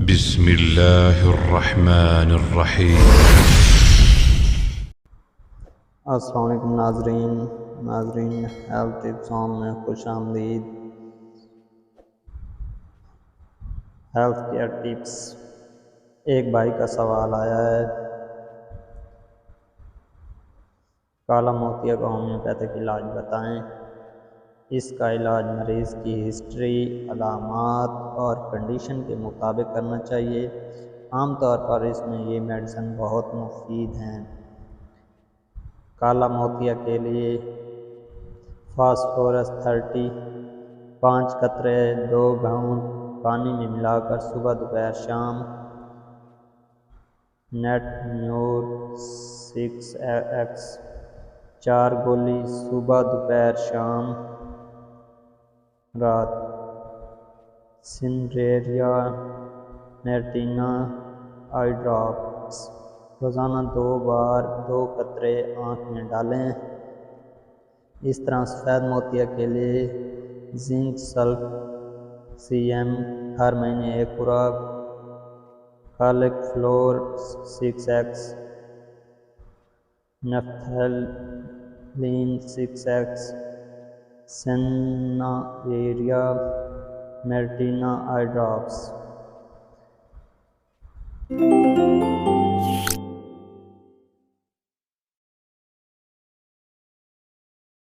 بسم اللہ الرحمن الرحیم۔ السلام علیکم ناظرین ہیلتھ ٹپس میں خوش آمدید۔ Health care tips. ایک بھائی کا سوال آیا ہے، کالا موتیا کا ہومیوپیتھک علاج بتائیں۔ اس کا علاج مریض کی ہسٹری، علامات اور کنڈیشن کے مطابق کرنا چاہیے۔ عام طور پر اس میں یہ میڈیسن بہت مفید ہیں۔ کالا موتیا کے لیے فاسفورس 30 5 قطرے 2 گھونٹ پانی میں ملا کر صبح دوپہر شام۔ نیٹ میور 6X 4 گولی صبح دوپہر شام رات۔ سنریریا میرٹینا آئی ڈراپس روزانہ 2 بار 2 قطرے آنکھ میں ڈالیں۔ اس طرح سفید موتیا کے لیے زنک سلفیم ہر مہینے 1 خوراک۔ کالک فلور 6X نیپتھلین 6X سنریریا میرٹینا آئی ڈراپس۔